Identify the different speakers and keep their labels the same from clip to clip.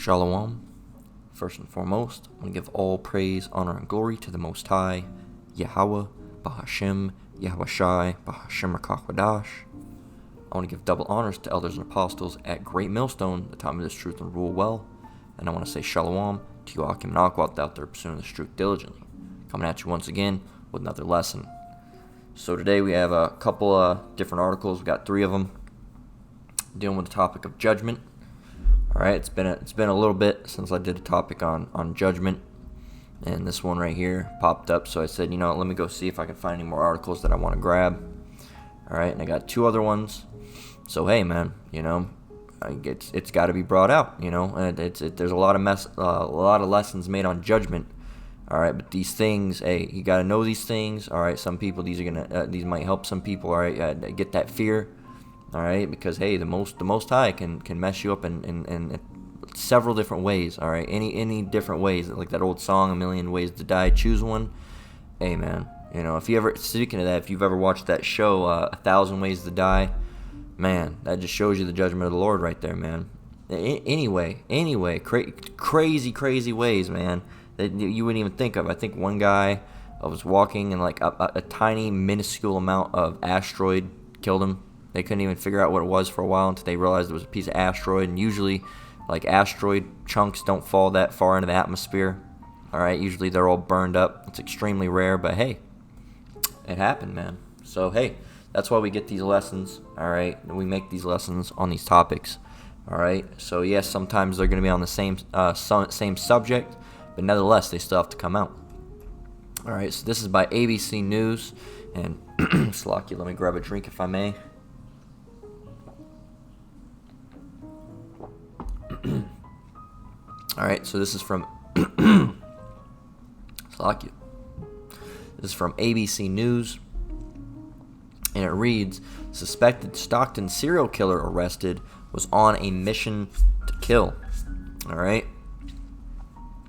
Speaker 1: Shalom. First and foremost, I'm going to give all praise, honor, and glory to the Most High, Yahweh, Bahashem, Yahweh Shai, Bahashem Rakakwadash. I want to give double honors to elders and apostles at Great Millstone that taught me this truth and rule well. And I want to say Shalom to you Akim and Akwat out there pursuing this truth diligently. Coming at you once again with another lesson. So today we have a couple different articles. We got 3 of them dealing with the topic of judgment. All right, it's been a little bit since I did a topic on judgment, and this one right here popped up. So I said, let me go see if I can find any more articles that I want to grab. All right, and I got 2 other ones. So hey, man, it's got to be brought out. There's a lot of lessons made on judgment. All right, but these things, hey, you got to know these things. All right, some people these might help some people. All right, get that fear. All right, because hey, the most High can mess you up in several different ways. All right, any different ways, like that old song, "A Million Ways to Die, Choose One." Hey, man, if you ever, speaking of that, if you've ever watched that show, 1,000 Ways to Die, man, that just shows you the judgment of the Lord right there, man. Anyway, crazy ways, man, that you wouldn't even think of. I think one guy was walking and like a tiny minuscule amount of asteroid killed him. They couldn't even figure out what it was for a while until they realized it was a piece of asteroid. And usually, like, asteroid chunks don't fall that far into the atmosphere. All right, usually they're all burned up. It's extremely rare, but hey, it happened, man. So hey, that's why we get these lessons. All right, we make these lessons on these topics. All right, so yes, sometimes they're going to be on the same subject, but nevertheless, they still have to come out. All right, so this is by ABC News, and Slocky, let me grab a drink if I may. All right, so this is from Slocky. This is from ABC News, and it reads, "Suspected Stockton serial killer arrested, was on a mission to kill." All right.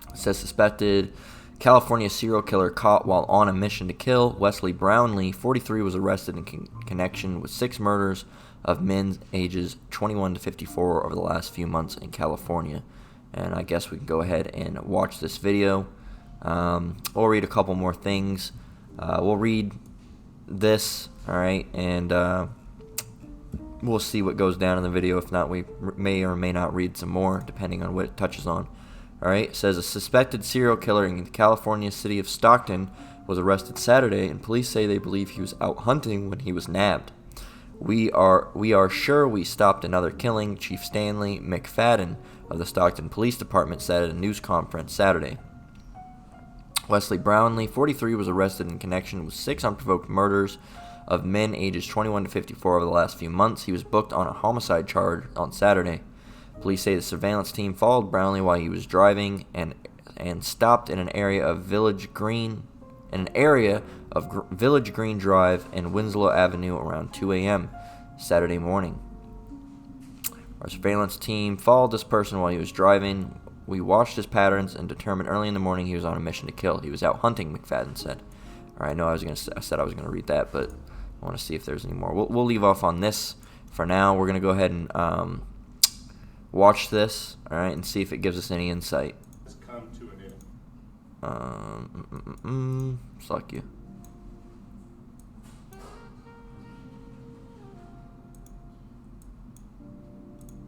Speaker 1: It says suspected California serial killer caught while on a mission to kill. Wesley Brownlee, 43, was arrested in connection with 6 murders of men ages 21 to 54 over the last few months in California. And I guess we can go ahead and watch this video. We'll read a couple more things. We'll read this, all right, and we'll see what goes down in the video. If not, we may or may not read some more, depending on what it touches on. All right, it says a suspected serial killer in the California city of Stockton was arrested Saturday, and police say they believe he was out hunting when he was nabbed. We are sure we stopped another killing," Chief Stanley McFadden of the Stockton Police Department said at a news conference Saturday. Wesley Brownlee, 43, was arrested in connection with 6 unprovoked murders of men ages 21 to 54 over the last few months. He was booked on a homicide charge on Saturday. Police say the surveillance team followed Brownlee while he was driving and stopped in an area of Village Green Drive and Winslow Avenue around 2 a.m. Saturday morning. Our surveillance team followed this person while he was driving. We watched his patterns and determined early in the morning he was on a mission to kill. He was out hunting, McFadden said. All right, I know I said I was going to read that, but I want to see if there's any more. We'll leave off on this for now. We're going to go ahead and watch this, all right, and see if it gives us any insight.
Speaker 2: Has come to an end.
Speaker 1: Suck you.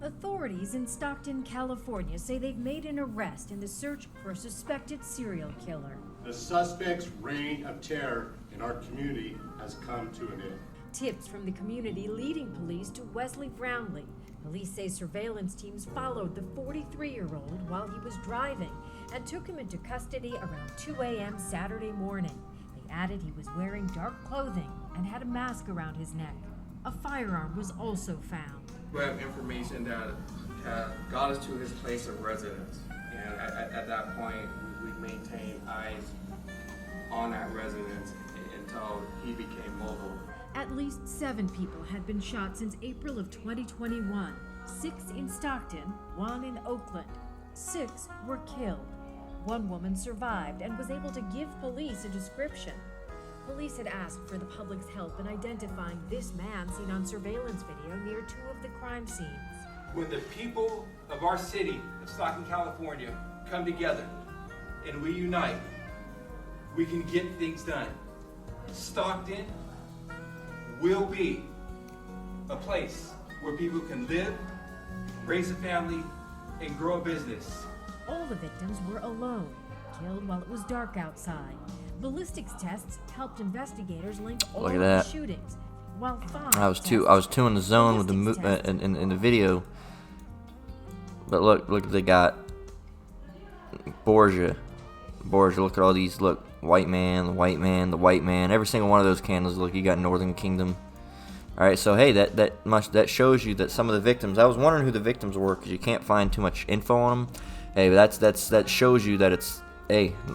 Speaker 3: Authorities in Stockton, California say they've made an arrest in the search for a suspected serial killer.
Speaker 2: The suspect's reign of terror in our community has come to an end.
Speaker 3: Tips from the community leading police to Wesley Brownlee. Police say surveillance teams followed the 43-year-old while he was driving and took him into custody around 2 a.m. Saturday morning. They added he was wearing dark clothing and had a mask around his neck. A firearm was also found.
Speaker 4: We have information that got us to his place of residence, and at that point, we maintained eyes on that residence until he became mobile.
Speaker 3: At least 7 people had been shot since April of 2021. 6 in Stockton, 1 in Oakland. 6 were killed. 1 woman survived and was able to give police a description. Police had asked for the public's help in identifying this man seen on surveillance video near 2 of the crime scenes.
Speaker 5: when the people of our city of Stockton, California come together and we unite, we can get things done. Stockton will be a place where people can live, raise a family, and grow a business.
Speaker 3: All the victims were alone, killed while it was dark outside. Ballistics tests helped investigators link all
Speaker 1: Look at
Speaker 3: of
Speaker 1: that.
Speaker 3: the shootings, while 5
Speaker 1: I was too in the zone with the in the video. But look, they got Borgia. Look at all these. Look, white man, the white man, the white man. Every single one of those candles. Look, you got Northern Kingdom. All right, so hey, that shows you that some of the victims. I was wondering who the victims were because you can't find too much info on them. Hey, but that shows you that it's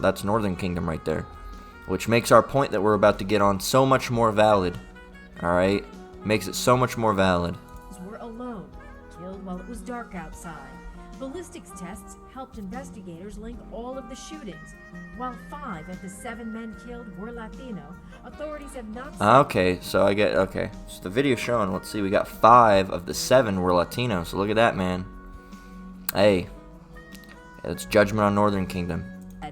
Speaker 1: that's Northern Kingdom right there, which makes our point that we're about to get on so much more valid. All right, makes it so much more valid.
Speaker 3: Were alone, killed while it was dark outside. Ballistics tests helped investigators link all of the shootings. While 5 of the 7 men killed were Latino, authorities have not seen.
Speaker 1: Okay, so so the video showing. Let's see, we got 5 of the 7 were Latino. So look at that, man. Hey, it's Judgment on Northern Kingdom.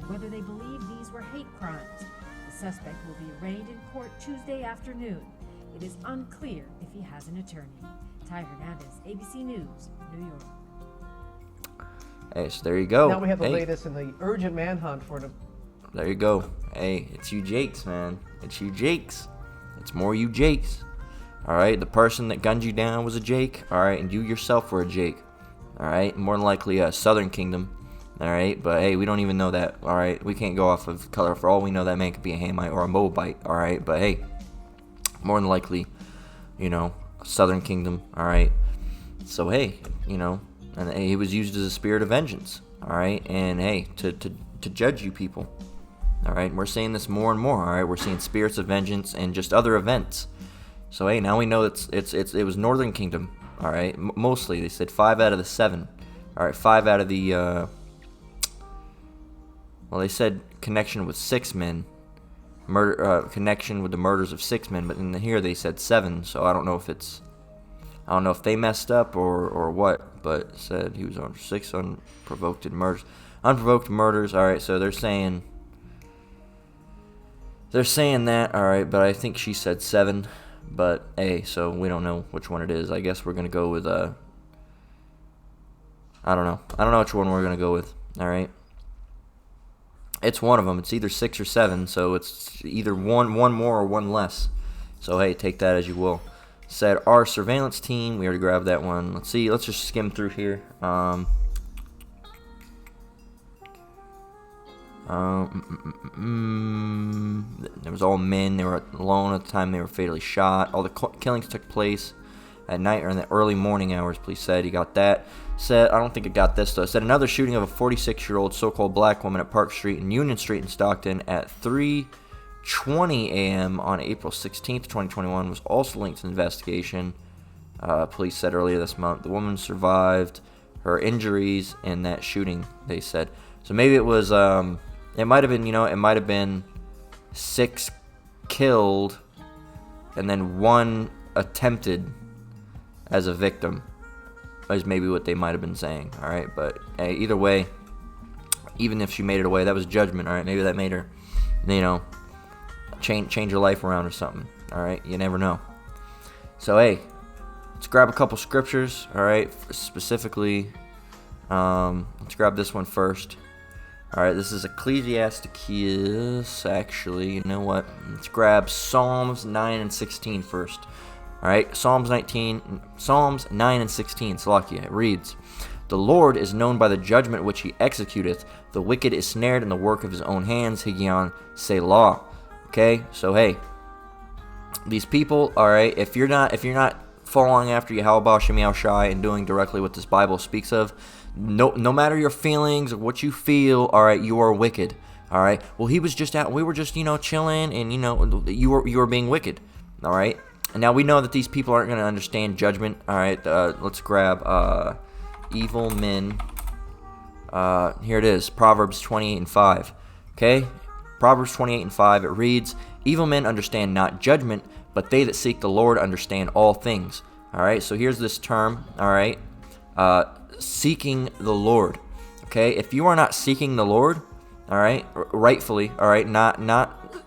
Speaker 3: Whether they believe these were hate crimes. The suspect will be arraigned in court Tuesday afternoon. It is unclear if he has an attorney. Ty Hernandez, ABC News, New York.
Speaker 1: Hey, so there you go.
Speaker 6: Now we have the latest in the urgent manhunt for the...
Speaker 1: There you go. Hey, it's you Jakes, man. It's you Jakes. It's more you Jakes. Alright, the person that gunned you down was a Jake. Alright, and you yourself were a Jake. Alright, more than likely a Southern Kingdom. Alright, but hey, we don't even know that. Alright, we can't go off of color. For all we know, that man could be a Hamite or a Moabite. Alright, but hey, more than likely, a Southern Kingdom. Alright, so hey, and he was used as a spirit of vengeance. Alright, and hey, to judge you people. Alright, we're seeing this more and more. Alright, we're seeing spirits of vengeance and just other events. So hey, now we know it was Northern Kingdom. Alright, mostly they said 5 out of the 7. Alright, 5 out of the well, they said connection with 6 men, connection with the murders of 6 men, but in here they said 7. So I don't know if they messed up or what, but it said he was on 6 unprovoked murders. Unprovoked murders. All right, so they're saying that. All right, but I think she said 7. But hey, so we don't know which one it is. I guess we're gonna go with I don't know which one we're gonna go with. All right. It's one of them. It's either 6 or 7, so it's either one more or one less. So hey, take that as you will. Said our surveillance team. We already grabbed that one. Let's see. Let's just skim through here. It was all men. They were alone at the time they were fatally shot. All the killings took place at night or in the early morning hours. Police said he got that. Said, I don't think it got this though. It said another shooting of a 46-year-old so-called black woman at Park Street and Union Street in Stockton at 3:20 a.m. on April 16th, 2021 was also linked to the investigation. Police said earlier this month the woman survived her injuries in that shooting. They said so. Maybe it was. It might have been. It might have been 6 killed, and then 1 attempted as a victim. Is maybe what they might have been saying. All right, but hey, either way, even if she made it away, that was judgment. All right, maybe that made her, change her life around or something. All right, you never know. So hey, let's grab a couple scriptures. All right, specifically, let's grab this one first. All right, this is Ecclesiasticus. Actually, you know what? Let's grab Psalms 9 and 16 first. All right, Psalms 9 and 16, Salakia. It reads, "The Lord is known by the judgment which he executeth. The wicked is snared in the work of his own hands. Higion Selah." Okay, so hey, these people, all right, if you're not following after Yahweh Shem Yahushai and doing directly what this Bible speaks of, no matter your feelings or what you feel, all right, you are wicked. All right. Well, he was just out. We were just chilling, and you were being wicked. All right. And now we know that these people aren't going to understand judgment. All right, let's grab evil men. Here it is, Proverbs 28 and 5. Okay, Proverbs 28 and 5, it reads, "Evil men understand not judgment, but they that seek the Lord understand all things." All right, so here's this term, all right, seeking the Lord. Okay, if you are not seeking the Lord, all right, rightfully, all right,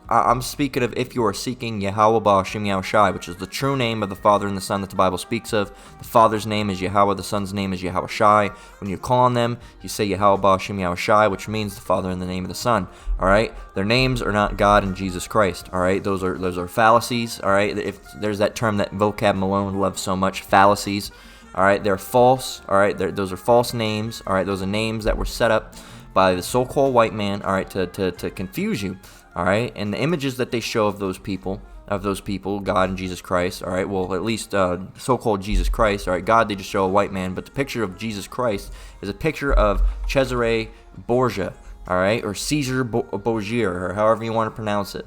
Speaker 1: I'm speaking of if you are seeking Yahweh Ba'Shem Yahushai, which is the true name of the Father and the Son that the Bible speaks of. The Father's name is Yahweh, the Son's name is Yahushai. When you call on them, you say Yahweh Ba'Shem Yahushai, which means the Father in the name of the Son. All right, their names are not God and Jesus Christ. All right, those are fallacies. All right, if there's that term that Vocab Malone loves so much, fallacies. All right, they're false. All right, those are false names. All right, those are names that were set up by the so-called white man. All right, to confuse you. All right, and the images that they show of those people, God and Jesus Christ. All right, well, at least so-called Jesus Christ. All right, God, they just show a white man, but the picture of Jesus Christ is a picture of Cesare Borgia. All right, or Caesar Borgia, or however you want to pronounce it.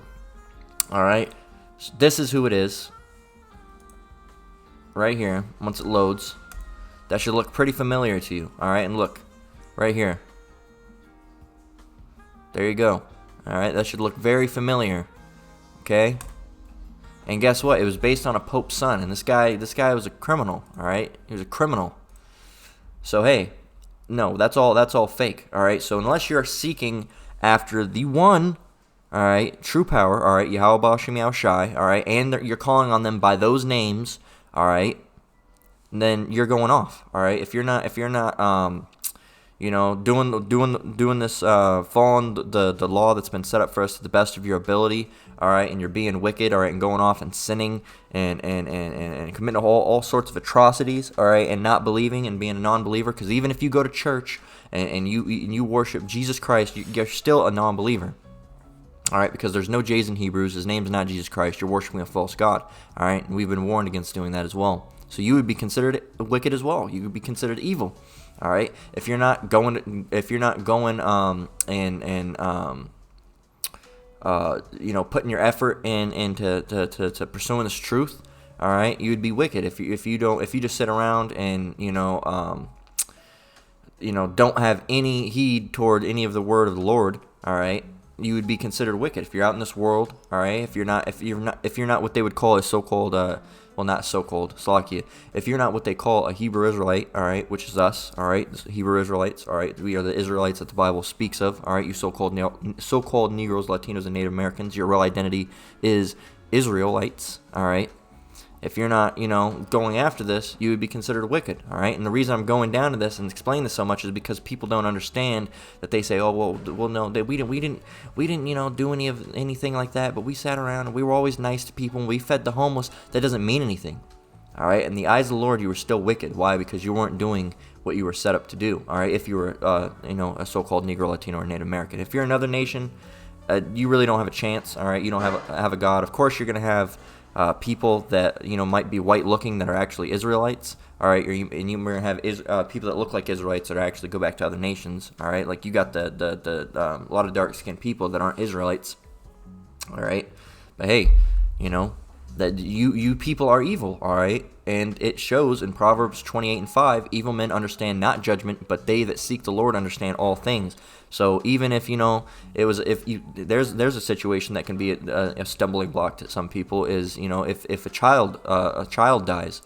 Speaker 1: All right, so this is who it is. Right here, once it loads, that should look pretty familiar to you. All right, and look, right here. There you go. All right, that should look very familiar. Okay, and guess what? It was based on a pope's son, and this guy was a criminal. All right, he was a criminal. So hey, no, that's all fake. All right, so unless you're seeking after the one, all right, true power, all right, Yahweh Ba'Shem Yahushai, all right, and you're calling on them by those names, all right, then you're going off. All right, if you're not doing this, following the law that's been set up for us to the best of your ability, all right, and you're being wicked, all right, and going off and sinning and committing all sorts of atrocities, all right, and not believing and being a non-believer, because even if you go to church and you worship Jesus Christ, you're still a non-believer. All right, because there's no J's in Hebrews. His name's not Jesus Christ. You're worshiping a false god. All right, and we've been warned against doing that as well. So you would be considered wicked as well. You would be considered evil. All right, if you're not going putting your effort into pursuing this truth. All right, you would be wicked if you just sit around and don't have any heed toward any of the word of the Lord. All right, you would be considered wicked if you're out in this world. All right, if you're not what they would call a so-called if you're not what they call a Hebrew Israelite, all right, which is us, all right, Hebrew Israelites, all right, we are the Israelites that the Bible speaks of, all right, you so-called Negroes, Latinos, and Native Americans, your real identity is Israelites, all right. If you're not, going after this, you would be considered wicked, all right? And the reason I'm going down to this and explaining this so much is because people don't understand that they say, oh, well, no, we didn't, do anything like that, but we sat around and we were always nice to people and we fed the homeless. That doesn't mean anything, all right? In the eyes of the Lord, you were still wicked. Why? Because you weren't doing what you were set up to do, all right? If you were, a so-called Negro, Latino, or Native American. If you're another nation, you really don't have a chance, all right? You don't have a God. Of course, you're going to have people that might be white looking that are actually Israelites, all right, and you're gonna have people that look like Israelites that actually go back to other nations, all right. Like you got the a lot of dark skinned people that aren't Israelites, all right. But hey, that you people are evil, all right, and it shows in Proverbs 28:5. Evil men understand not judgment, but they that seek the Lord understand all things. So even if there's a situation that can be a stumbling block to some people is if a child dies,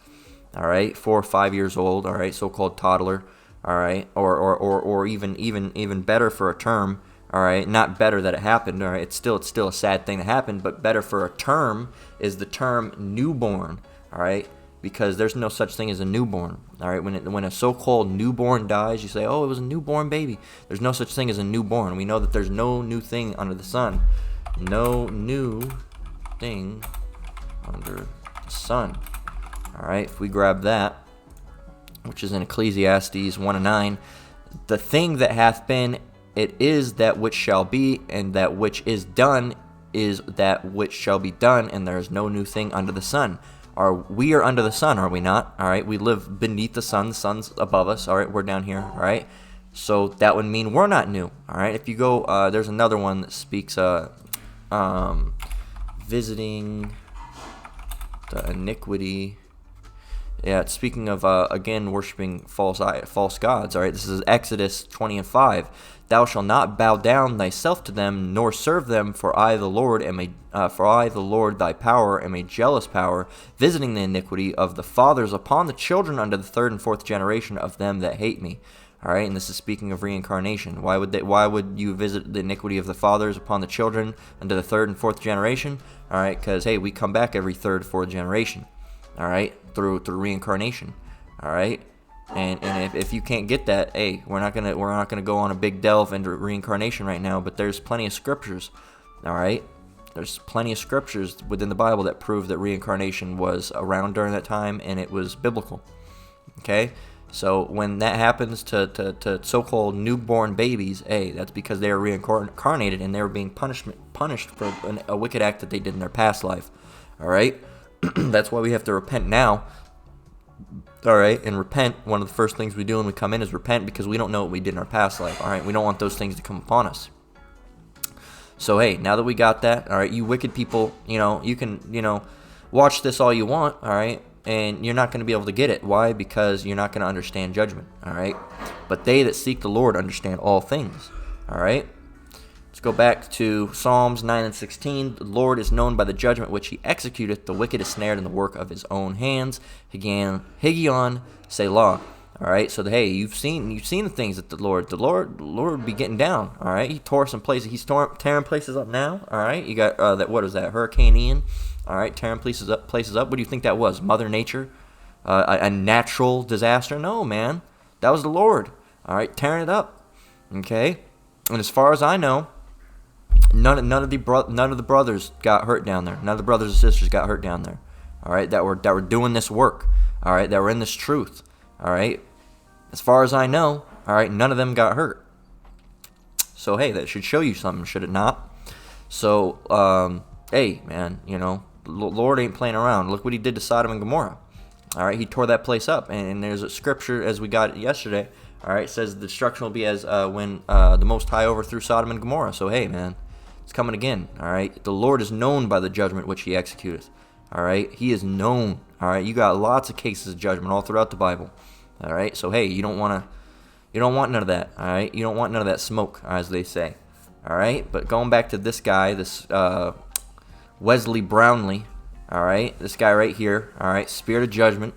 Speaker 1: all right, 4 or 5 years old, all right, so-called toddler, all right, or even better for a term, all right, not better that it happened, all right, it's still a sad thing that happened, but better for a term is the term newborn, all right. Because there's no such thing as a newborn, all right? When a so-called newborn dies, you say, oh, it was a newborn baby. There's no such thing as a newborn. We know that there's no new thing under the sun. No new thing under the sun, all right? If we grab that, which is in Ecclesiastes 1:9, the thing that hath been, it is that which shall be, and that which is done is that which shall be done, and there is no new thing under the sun. We are under the sun, are we not? All right, we live beneath the sun. The sun's above us. All right, we're down here. All right, so that would mean we're not new. All right, if you go, there's another one that speaks visiting the iniquity Yeah, it's speaking of, again, worshiping false gods. All right, this is Exodus 20:5. Thou shalt not bow down thyself to them, nor serve them, for I the Lord thy power am a jealous power, visiting the iniquity of the fathers upon the children unto the third and fourth generation of them that hate me. All right, and this is speaking of reincarnation. Why would you visit the iniquity of the fathers upon the children unto the third and fourth generation? All right, because hey, we come back every third, fourth generation. All right, through reincarnation. All right, and if you can't get that, hey, we're not gonna go on a big delve into reincarnation right now. But there's plenty of scriptures. All right, there's plenty of scriptures within the Bible that prove that reincarnation was around during that time and it was biblical. Okay. So when that happens to so-called newborn babies, hey, that's because they are reincarnated and they were being punished for a wicked act that they did in their past life. All right, that's why we have to repent now. All right, and repent. One of the first things we do when we come in is repent, because we don't know what we did in our past life. All right, we don't want those things to come upon us. So hey, now that we got that, all right, you wicked people, you can watch this all you want. All right. And you're not going to be able to get it. Why? Because you're not going to understand judgment. All right. But they that seek the Lord understand all things. All right. Let's go back to Psalms 9 and 16. The Lord is known by the judgment which he executeth. The wicked is snared in the work of his own hands. Higgaion, Selah. All right. So hey, you've seen the things that the Lord be getting down. All right. He tore some places. He's tearing places up now. All right. You got what is that? Hurricane Ian. All right, tearing places up. What do you think that was? Mother Nature? A natural disaster? No, man. That was the Lord. All right, tearing it up. Okay? And as far as I know, none of the brothers got hurt down there. None of the brothers and sisters got hurt down there. All right, that were doing this work. All right, that were in this truth. All right? As far as I know, all right, none of them got hurt. So, hey, that should show you something, should it not? So, hey, man, Lord ain't playing around. Look what he did to Sodom and Gomorrah. All right, he tore that place up. And there's a scripture, as we got yesterday, all right, says the destruction will be as when the Most High overthrew Sodom and Gomorrah. So, hey, man, it's coming again. All right, the Lord is known by the judgment which he executeth. All right, he is known. All right, you got lots of cases of judgment all throughout the Bible. All right, so, hey, you don't want none of that. All right, you don't want none of that smoke, as they say. All right, but going back to this guy, this Wesley Brownlee, all right, this guy right here, all right, spirit of judgment,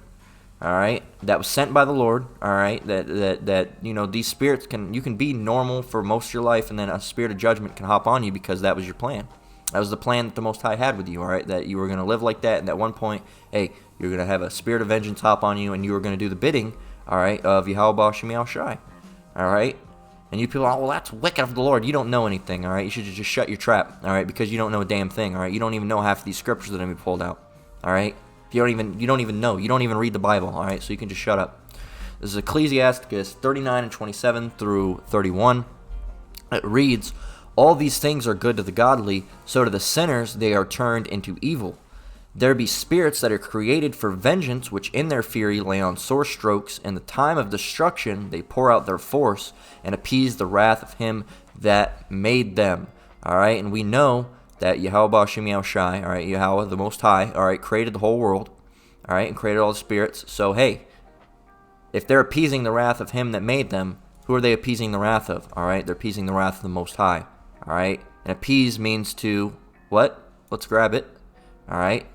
Speaker 1: all right, that was sent by the Lord, all right, that these spirits you can be normal for most of your life, and then a spirit of judgment can hop on you because that was your plan. That was the plan that the Most High had with you, all right, that you were going to live like that, and at one point, hey, you're going to have a spirit of vengeance hop on you, and you were going to do the bidding, all right, of Yahweh Shem Shai, all right. And you people are, well, that's wicked of the Lord. You don't know anything, all right? You should just shut your trap, all right? Because you don't know a damn thing, all right? You don't even know half of these scriptures that have been pulled out, all right? You don't even know. You don't even read the Bible, all right? So you can just shut up. This is Ecclesiasticus 39 and 27 through 31. It reads, all these things are good to the godly, so to the sinners they are turned into evil. There be spirits that are created for vengeance, which in their fury lay on sore strokes. In the time of destruction they pour out their force, and appease the wrath of him that made them. All right, and we know that Yahweh Shem Shai, all right, Yahweh, the Most High, all right, created the whole world, all right, and created all the spirits. So, hey, if they're appeasing the wrath of him that made them, who are they appeasing the wrath of? All right, they're appeasing the wrath of the Most High, all right? And appease means to, what? Let's grab it, all right?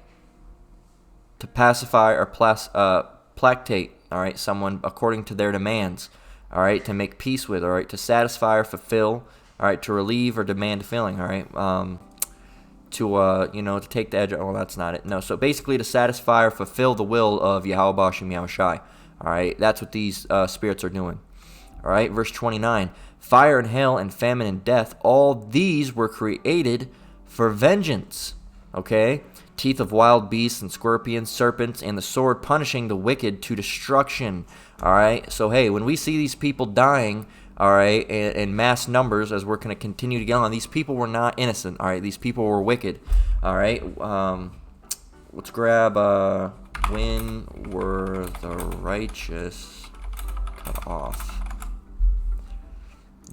Speaker 1: To pacify or placate, all right, someone according to their demands, all right, to make peace with, all right, to satisfy or fulfill, all right, to relieve or demand a feeling, all right, to take the edge. Well, that's not it. No, so basically to satisfy or fulfill the will of Yahweh Shem Shai, all right, that's what these spirits are doing, all right. Verse 29: fire and hail and famine and death, all these were created for vengeance, okay. Teeth of wild beasts and scorpions, serpents, and the sword punishing the wicked to destruction. All right. So, hey, when we see these people dying, all right, in mass numbers, as we're going to continue to get on, these people were not innocent. All right. These people were wicked. All right. Let's grab when were the righteous cut off?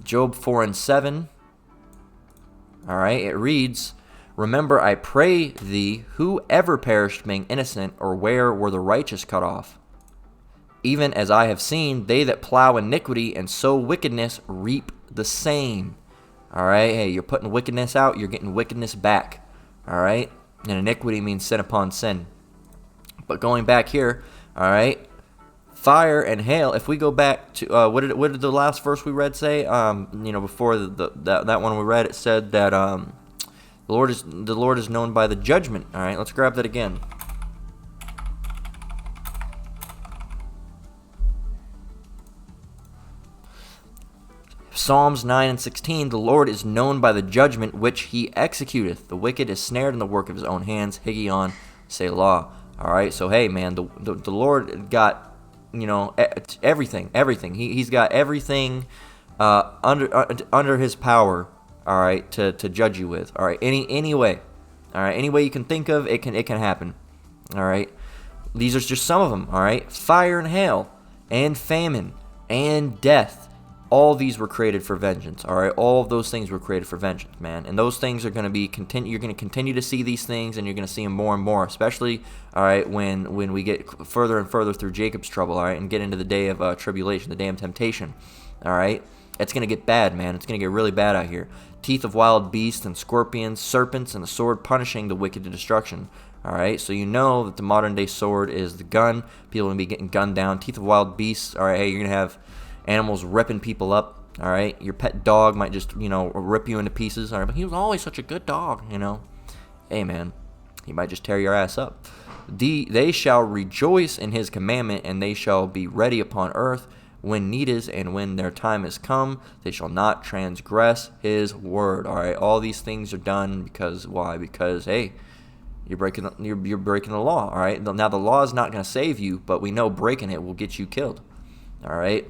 Speaker 1: Job 4 and 7. All right. It reads, remember, I pray thee, who ever perished being innocent, or where were the righteous cut off? even as I have seen, they that plow iniquity and sow wickedness reap the same. All right, hey, you're putting wickedness out, you're getting wickedness back. All right, and iniquity means sin upon sin. But going back here, all right, fire and hail. If we go back to what did the last verse we read say? Before that one we read, it said that the Lord is known by the judgment. All right, let's grab that again. Psalms 9 and 16, the Lord is known by the judgment which he executeth. The wicked is snared in the work of his own hands. Higgaion, Selah. All right, so hey, man, the Lord got, everything. He's got everything under his power, all right, to judge you with. All right, any way. All right, any way you can think of, it can happen. All right, these are just some of them. All right, fire and hail and famine and death. All these were created for vengeance, all right? All of those things were created for vengeance, man. And those things are going to be you're going to continue to see these things, and you're going to see them more and more, especially, all right, when we get further and further through Jacob's trouble, all right, and get into the day of tribulation, the day of temptation, all right? It's going to get bad, man. It's going to get really bad out here. Teeth of wild beasts and scorpions, serpents, and the sword punishing the wicked to destruction. All right, so you know that the modern-day sword is the gun. People are going to be getting gunned down. Teeth of wild beasts, all right, hey, you're going to have animals ripping people up, all right? Your pet dog might just, rip you into pieces, all right? But he was always such a good dog, Hey, man, he might just tear your ass up. They shall rejoice in his commandment, and they shall be ready upon earth when need is, and when their time is come, they shall not transgress his word, all right? All these things are done because, why? Because, hey, you're breaking the law, all right? Now, the law is not going to save you, but we know breaking it will get you killed, all right?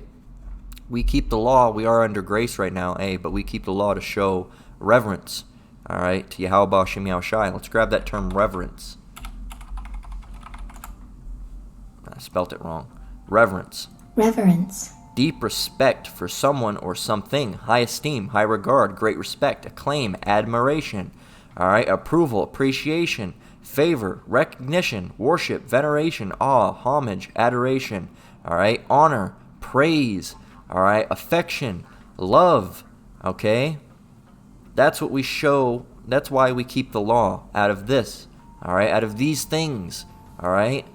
Speaker 1: We keep the law. We are under grace right now, but we keep the law to show reverence, all right, to Yahweh Shem Yahushai. Let's grab that term reverence. I spelt it wrong. Reverence.
Speaker 7: Reverence.
Speaker 1: Deep respect for someone or something. High esteem, high regard, great respect, acclaim, admiration, all right, approval, appreciation, favor, recognition, worship, veneration, awe, homage, adoration, all right, honor, praise, all right, affection, love, okay? That's what we show. That's why we keep the law out of this, all right, out of these things, all right?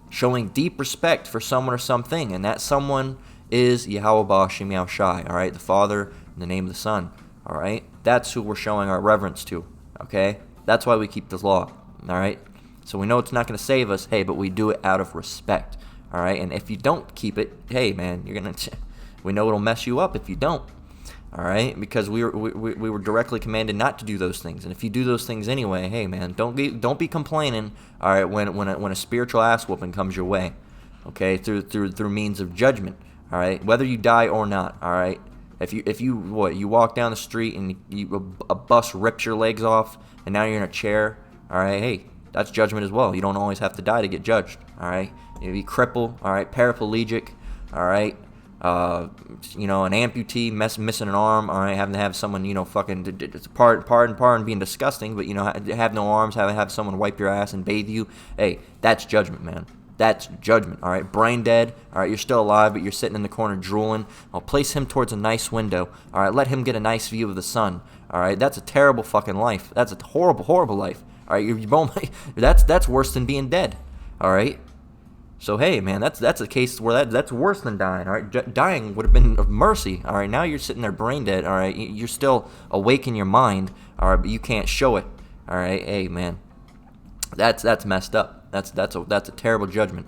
Speaker 1: Showing deep respect for someone or something, and that someone is Yahweh Shem Yahushai, all right? The Father in the name of the Son, all right? That's who we're showing our reverence to, okay? That's why we keep this law, all right? So we know it's not going to save us, hey, but we do it out of respect, all right? And if you don't keep it, hey, man, you're going to... We know it'll mess you up if you don't, all right? Because we were directly commanded not to do those things, and if you do those things anyway, hey man, don't be complaining, all right? When a spiritual ass whooping comes your way, okay? Through means of judgment, all right? Whether you die or not, all right? If you walk down the street and a bus rips your legs off, and now you're in a chair, all right? Hey, that's judgment as well. You don't always have to die to get judged, all right? You be crippled, all right? Paraplegic, all right? An amputee missing an arm, all right, having to have someone, pardon being disgusting, but, have no arms, have someone wipe your ass and bathe you. Hey, that's judgment, man. That's judgment, all right? Brain dead, all right, you're still alive, but you're sitting in the corner drooling. I'll place him towards a nice window, all right? Let him get a nice view of the sun, all right? That's a terrible fucking life. That's a horrible, horrible life, all right? That's worse than being dead, all right? So hey, man, that's a case where that's worse than dying. All right, dying would have been of mercy. All right, now you're sitting there brain dead. All right, you're still awake in your mind. All right, but you can't show it. All right, hey man, that's messed up. That's a terrible judgment.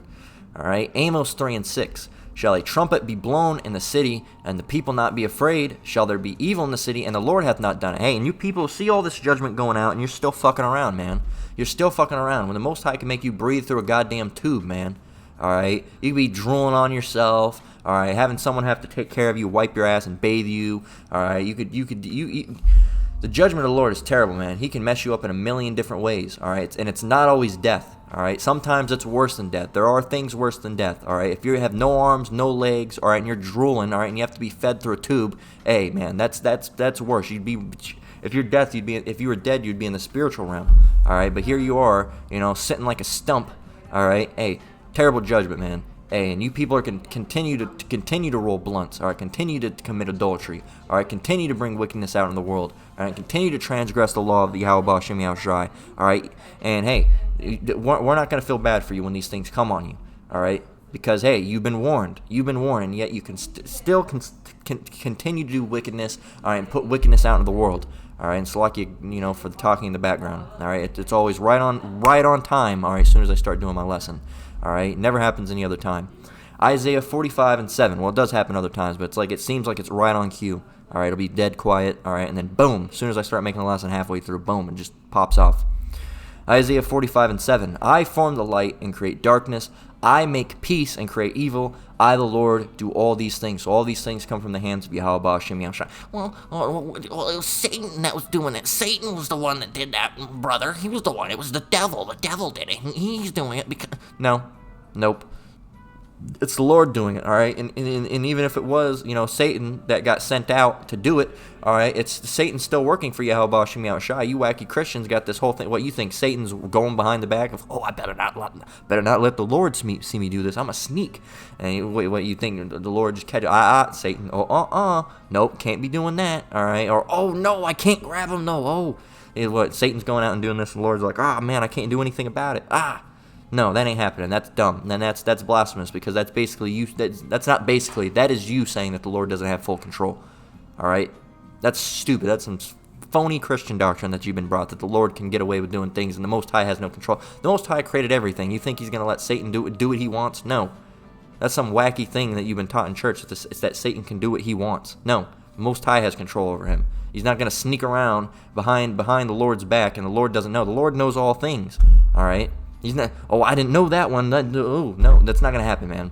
Speaker 1: All right, Amos 3:6. Shall a trumpet be blown in the city, and the people not be afraid? Shall there be evil in the city, and the Lord hath not done it? Hey, and you people see all this judgment going out, and you're still fucking around, man. You're still fucking around when the Most High can make you breathe through a goddamn tube, man. All right, you could be drooling on yourself. All right, having someone have to take care of you, wipe your ass, and bathe you. All right, the judgment of the Lord is terrible, man. He can mess you up in a million different ways. All right, and it's not always death. All right, sometimes it's worse than death. There are things worse than death. All right, if you have no arms, no legs, all right, and you're drooling, all right, and you have to be fed through a tube. Hey, man, that's worse. If you're if you were dead, you'd be in the spiritual realm. All right, but here you are, sitting like a stump. All right, hey. Terrible judgment, man. Hey, and you people are going to continue to roll blunts. All right, continue to commit adultery. All right, continue to bring wickedness out in the world. All right, continue to transgress the law of the Yahweh Shem Yahushai. All right, and hey, we're not going to feel bad for you when these things come on you. All right, because hey, you've been warned, and yet you can still continue to do wickedness. All right, and put wickedness out into the world. All right, and so like for the talking in the background. All right, it's always right on time. All right, as soon as I start doing my lesson. All right, never happens any other time. Isaiah 45:7. Well, it does happen other times, but it seems like it's right on cue. All right, it'll be dead quiet. All right, and then boom, as soon as I start making a lesson halfway through, boom, it just pops off. Isaiah 45:7. I form the light and create darkness. I make peace and create evil. I, the Lord, do all these things. So all these things come from the hands of Yahweh Shem Yahushua. Well, it was Satan that was doing it. Satan was the one that did that, brother. He was the one. It was the devil. The devil did it. He's doing it because... No. Nope. It's the Lord doing it, all right? And even if it was, Satan that got sent out to do it, all right, it's Satan's still working for Yahweh Shem Yahushua. You wacky Christians got this whole thing. What, you think Satan's going behind the back of, I better not let the Lord see me do this. I'm a sneak. And what you think the Lord just catch? Satan. Nope, can't be doing that, all right? Or, no, I can't grab him, no. Satan's going out and doing this, and the Lord's like, man, I can't do anything about it. No, that ain't happening. That's dumb. And that's blasphemous, because that's basically you. That's not basically. That is you saying that the Lord doesn't have full control. All right? That's stupid. That's some phony Christian doctrine that you've been brought, that the Lord can get away with doing things and the Most High has no control. The Most High created everything. You think he's going to let Satan do what he wants? No. That's some wacky thing that you've been taught in church. It's that Satan can do what he wants. No. The Most High has control over him. He's not going to sneak around behind the Lord's back, and the Lord doesn't know. The Lord knows all things. All right? He's not, I didn't know that one. No, that's not going to happen, man.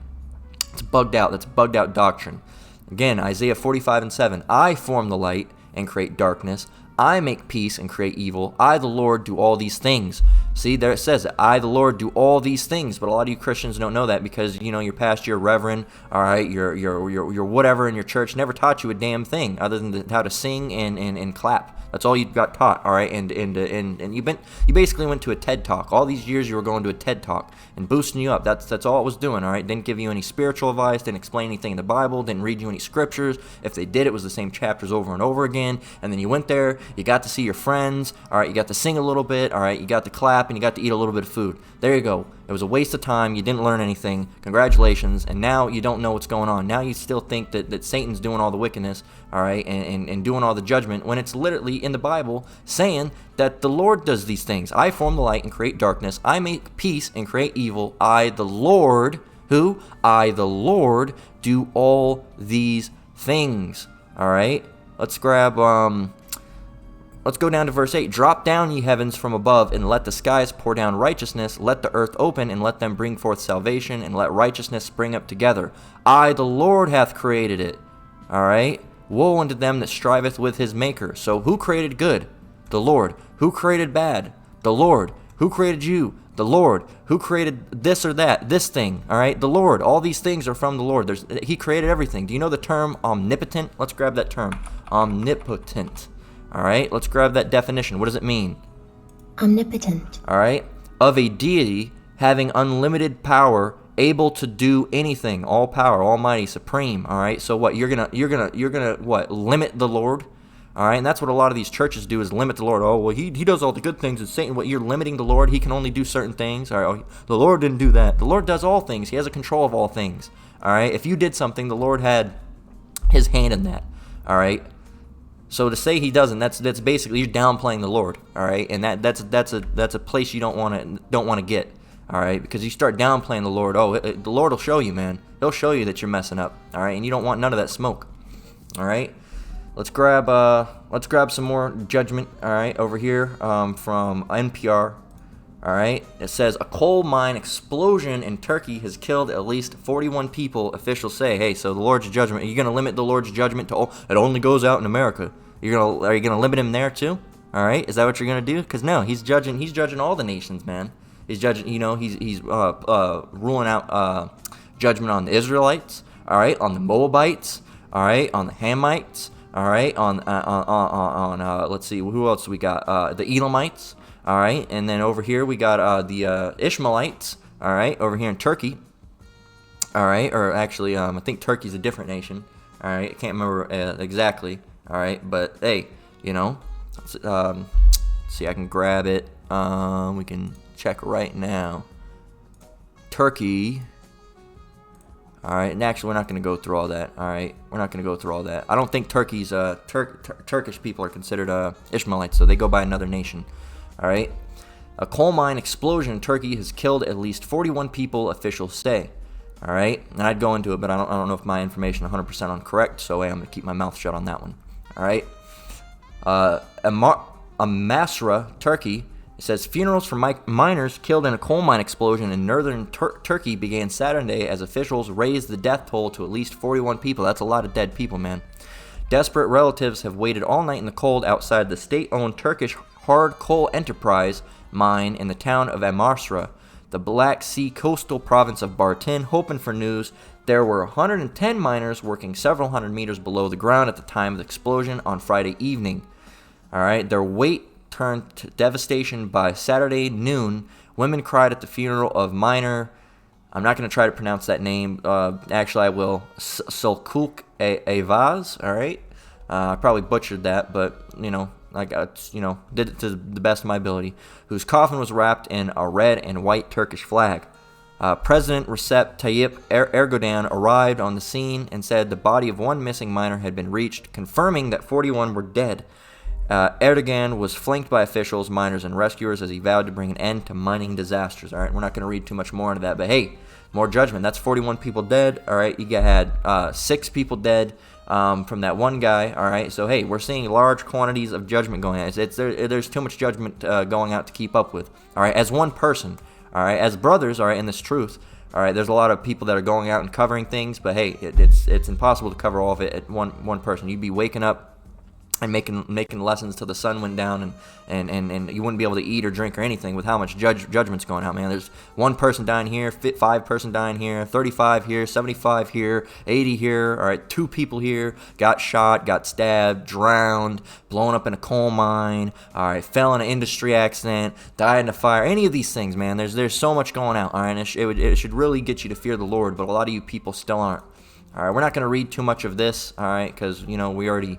Speaker 1: It's bugged out. That's bugged out doctrine. Again, Isaiah 45:7. I form the light and create darkness. I make peace and create evil. I, the Lord, do all these things. See, there it says it. I, the Lord, do all these things. But a lot of you Christians don't know that because, your pastor, your reverend, all right, your whatever in your church never taught you a damn thing other than how to sing and clap. That's all you got taught, all right? And you basically went to a TED Talk. All these years you were going to a TED Talk and boosting you up. That's all it was doing, all right? Didn't give you any spiritual advice, didn't explain anything in the Bible, didn't read you any scriptures. If they did, it was the same chapters over and over again. And then you went there, you got to see your friends, all right? You got to sing a little bit, all right? You got to clap, and you got to eat a little bit of food. There you go. It was a waste of time. You didn't learn anything. Congratulations. And now you don't know what's going on. Now you still think that Satan's doing all the wickedness, all right, and doing all the judgment, when it's literally in the Bible saying that the Lord does these things. I form the light and create darkness. I make peace and create evil. I, the Lord, who? I, the Lord, do all these things. All right? Let's go down to verse 8. Drop down, ye heavens, from above, and let the skies pour down righteousness. Let the earth open, and let them bring forth salvation, and let righteousness spring up together. I, the Lord, hath created it. All right? Woe unto them that striveth with his maker. So who created good? The Lord. Who created bad? The Lord. Who created you? The Lord. Who created this or that? This thing. All right? The Lord. All these things are from the Lord. He created everything. Do you know the term omnipotent? Let's grab that term. Omnipotent. All right? Let's grab that definition. What does it mean?
Speaker 7: Omnipotent.
Speaker 1: All right? Of a deity having unlimited power, able to do anything, all power, almighty, supreme. All right? So what? You're gonna what? Limit the Lord? All right? And that's what a lot of these churches do, is limit the Lord. Oh, well, he does all the good things. And Satan, what? You're limiting the Lord. He can only do certain things. All right? The Lord didn't do that. The Lord does all things. He has a control of all things. All right? If you did something, the Lord had his hand in that. All right? So to say he doesn't, that's basically you're downplaying the Lord, all right? And that's a place you don't want to get, all right? Because you start downplaying the Lord, the Lord will show you, man. He'll show you that you're messing up, all right? And you don't want none of that smoke, all right? Let's grab some more judgment, all right, over here from NPR. All right, it says a coal mine explosion in Turkey has killed at least 41 people. Officials say, hey, so the Lord's judgment, are you going to limit the Lord's judgment to it only goes out in America? Are you going to limit him there too? All right, is that what you're going to do? Because no, he's judging all the nations, man. He's judging, he's ruling out judgment on the Israelites, all right, on the Moabites, all right, on the Hamites, all right, on let's see, who else we got? The Elamites. All right, and then over here we got the Ishmaelites, all right, over here in Turkey. All right, or actually, I think Turkey's a different nation. All right, I can't remember exactly. All right, but hey, let's see, I can grab it. We can check right now. Turkey. All right, and actually, we're not going to go through all that. All right, we're not going to go through all that. I don't think Turkey's Turkish people are considered Ishmaelites, so they go by another nation. All right, a coal mine explosion in Turkey has killed at least 41 people. Officials say. All right, and I'd go into it, but I don't know if my information 100% on correct, so I'm going to keep my mouth shut on that one. All right, Amasra, Turkey. It says funerals for miners killed in a coal mine explosion in northern Turkey began Saturday as officials raised the death toll to at least 41 people. That's a lot of dead people, man. Desperate relatives have waited all night in the cold outside the state-owned Turkish hard coal enterprise mine in the town of Amasra, the Black Sea coastal province of Bartın, hoping for news. There were 110 miners working several hundred meters below the ground at the time of the explosion on Friday evening. All right, their wait turned to devastation by Saturday noon. Women cried at the funeral of miner. I'm not going to try to pronounce that name. Actually, I will. Sulkuk Avaz. All right, I probably butchered that, but did it to the best of my ability. Whose coffin was wrapped in a red and white Turkish flag. President Recep Tayyip Erdogan arrived on the scene and said the body of one missing miner had been reached, confirming that 41 were dead. Erdogan was flanked by officials, miners, and rescuers as he vowed to bring an end to mining disasters. All right, we're not going to read too much more into that, but hey, more judgment. That's 41 people dead. All right, you had 6 people dead from that one guy. All right, so hey, we're seeing large quantities of judgment going on. There's too much judgment going out to keep up with. All right, as one person. All right, as brothers. All right, in this truth. All right, there's a lot of people that are going out and covering things, but hey, it's impossible to cover all of it at one person. You'd be waking up and making lessons till the sun went down, and you wouldn't be able to eat or drink or anything with how much judgment's going out, man. There's one person dying here, 5 person dying here, 35 here, 75 here, 80 here, all right, 2 people here, got shot, got stabbed, drowned, blown up in a coal mine, all right, fell in an industry accident, died in a fire, any of these things, man. There's so much going out, all right, and it should really get you to fear the Lord, but a lot of you people still aren't. All right, we're not going to read too much of this, all right, because, we already